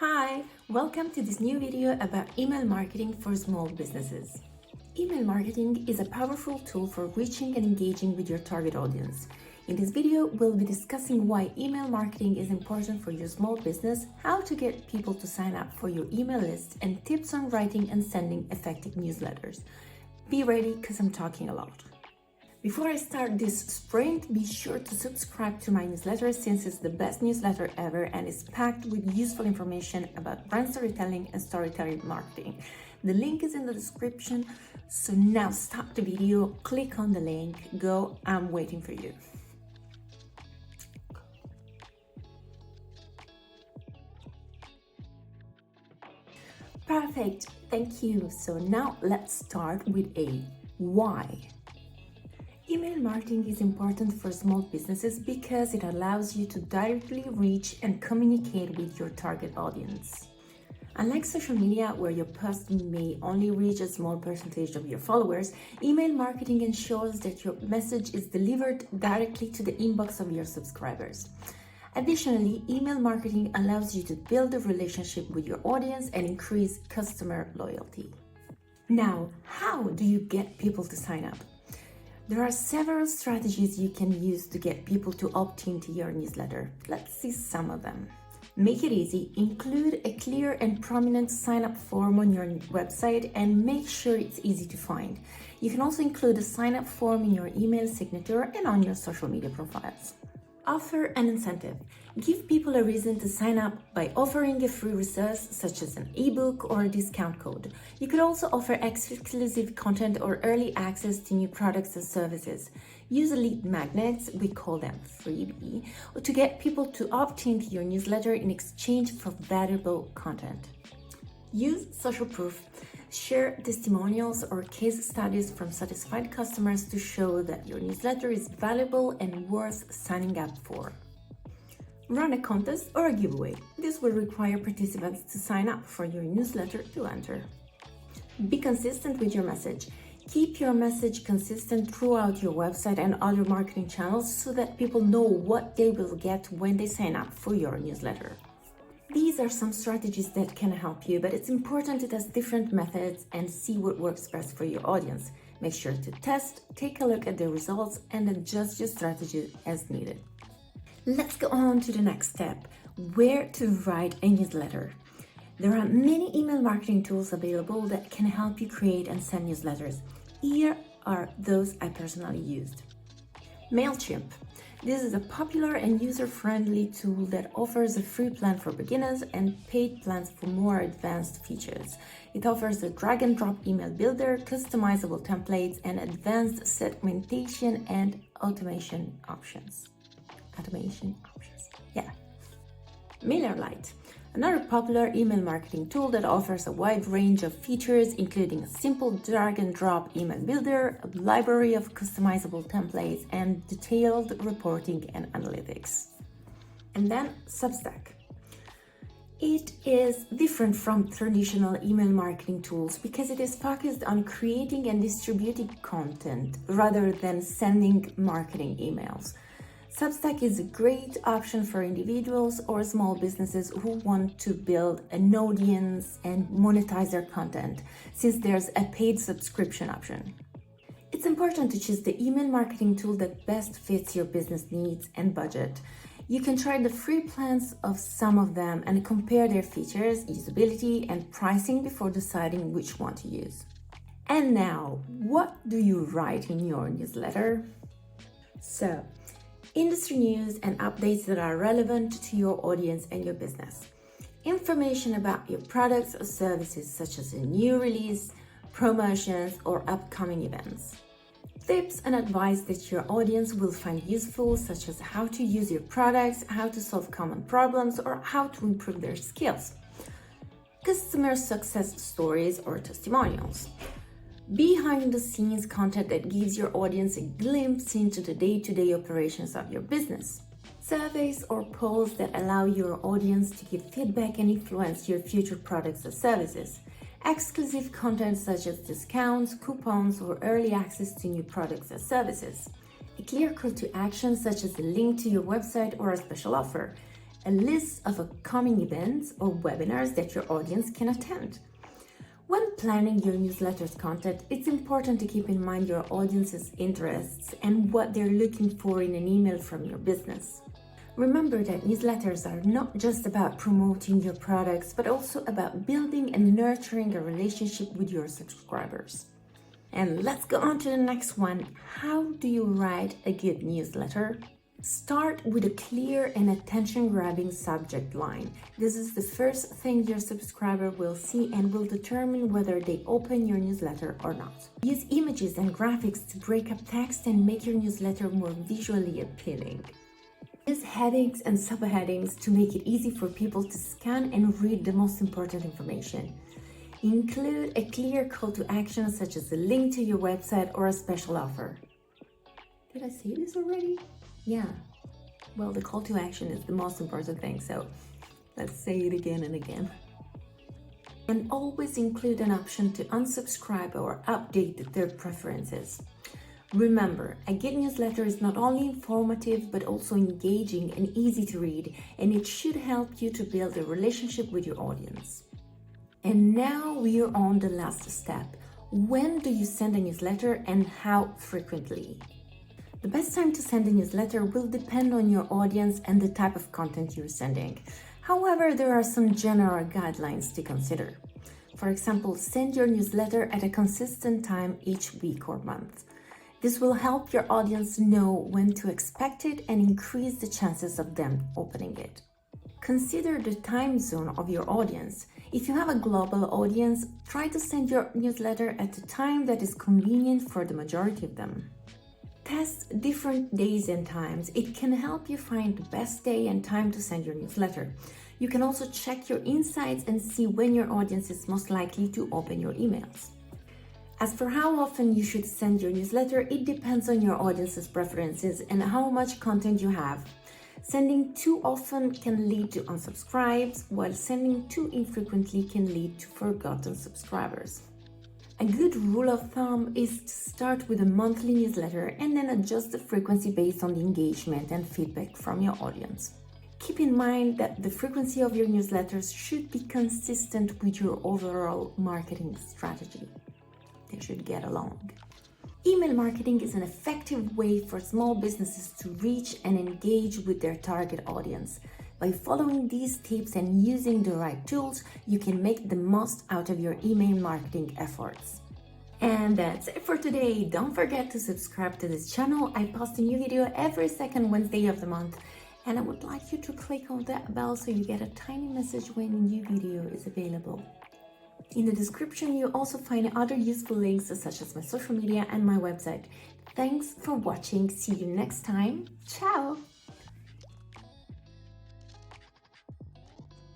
Hi, welcome to this new video about email marketing for small businesses. Email marketing is a powerful tool for reaching and engaging with your target audience. In this video, we'll be discussing why email marketing is important for your small business, how to get people to sign up for your email list, and tips on writing and sending effective newsletters. Be ready because I'm talking a lot. Before I start this sprint, be sure to subscribe to my newsletter since it's the best newsletter ever and is packed with useful information about brand storytelling and storytelling marketing. The link is in the description, so now stop the video, click on the link, go, I'm waiting for you. Perfect, thank you. So now let's start with a why. Email marketing is important for small businesses because it allows you to directly reach and communicate with your target audience. Unlike social media, where your post may only reach a small percentage of your followers, email marketing ensures that your message is delivered directly to the inbox of your subscribers. Additionally, email marketing allows you to build a relationship with your audience and increase customer loyalty. Now, how do you get people to sign up? There are several strategies you can use to get people to opt into your newsletter. Let's see some of them. Make it easy. Include a clear and prominent sign-up form on your website and make sure it's easy to find. You can also include a sign-up form in your email signature and on your social media profiles. Offer an incentive. Give people a reason to sign up by offering a free resource such as an ebook or a discount code. You could also offer exclusive content or early access to new products and services. Use lead magnets, we call them freebie, to get people to opt into your newsletter in exchange for valuable content. Use social proof. Share testimonials or case studies from satisfied customers to show that your newsletter is valuable and worth signing up for. Run a contest or a giveaway. This will require participants to sign up for your newsletter to enter. Be consistent with your message. Keep your message consistent throughout your website and other marketing channels so that people know what they will get when they sign up for your newsletter. These are some strategies that can help you, but it's important to test different methods and see what works best for your audience. Make sure to test, take a look at the results, and adjust your strategy as needed. Let's go on to the next step, where to write a newsletter. There are many email marketing tools available that can help you create and send newsletters. Here are those I personally used. MailChimp. This is a popular and user-friendly tool that offers a free plan for beginners and paid plans for more advanced features. It offers a drag-and-drop email builder, customizable templates, and advanced segmentation and automation options. MailerLite. Another popular email marketing tool that offers a wide range of features, including a simple drag-and-drop email builder, a library of customizable templates, and detailed reporting and analytics. And then Substack. It is different from traditional email marketing tools because it is focused on creating and distributing content rather than sending marketing emails. Substack is a great option for individuals or small businesses who want to build an audience and monetize their content, since there's a paid subscription option. It's important to choose the email marketing tool that best fits your business needs and budget. You can try the free plans of some of them and compare their features, usability, and pricing before deciding which one to use. And now, what do you write in your newsletter? So, industry news and updates that are relevant to your audience and your business. Information about your products or services such as a new release, promotions, or upcoming events. Tips and advice that your audience will find useful, such as how to use your products, how to solve common problems, or how to improve their skills. Customer success stories or testimonials. Behind-the-scenes content that gives your audience a glimpse into the day-to-day operations of your business. Surveys or polls that allow your audience to give feedback and influence your future products or services. Exclusive content such as discounts, coupons, or early access to new products or services. A clear call to action such as a link to your website or a special offer. a list of upcoming events or webinars that your audience can attend. When planning your newsletter's content, it's important to keep in mind your audience's interests and what they're looking for in an email from your business. Remember that newsletters are not just about promoting your products, but also about building and nurturing a relationship with your subscribers. And let's go on to the next one. How do you write a good newsletter? Start with a clear and attention-grabbing subject line. This is the first thing your subscriber will see and will determine whether they open your newsletter or not. Use images and graphics to break up text and make your newsletter more visually appealing. Use headings and subheadings to make it easy for people to scan and read the most important information. Include a clear call to action such as a link to your website or a special offer. Did I say this already? Yeah. Well, the call to action is the most important thing, so let's say it again and again. And always include an option to unsubscribe or update their preferences. Remember, a good newsletter is not only informative but also engaging and easy to read, and it should help you to build a relationship with your audience. And now we are on the last step. When do you send a newsletter and how frequently? The best time to send a newsletter will depend on your audience and the type of content you're sending. However, there are some general guidelines to consider. For example, send your newsletter at a consistent time each week or month. This will help your audience know when to expect it and increase the chances of them opening it. Consider the time zone of your audience. If you have a global audience, try to send your newsletter at a time that is convenient for the majority of them. Test different days and times. It can help you find the best day and time to send your newsletter. You can also check your insights and see when your audience is most likely to open your emails. As for how often you should send your newsletter, it depends on your audience's preferences and how much content you have. Sending too often can lead to unsubscribes, while sending too infrequently can lead to forgotten subscribers. A good rule of thumb is to start with a monthly newsletter and then adjust the frequency based on the engagement and feedback from your audience. Keep in mind that the frequency of your newsletters should be consistent with your overall marketing strategy. They should get along. Email marketing is an effective way for small businesses to reach and engage with their target audience. By following these tips and using the right tools, you can make the most out of your email marketing efforts. And that's it for today. Don't forget to subscribe to this channel. I post a new video every second Wednesday of the month, and I would like you to click on that bell so you get a tiny message when a new video is available. In the description, you'll also find other useful links such as my social media and my website. Thanks for watching. See you next time. Ciao!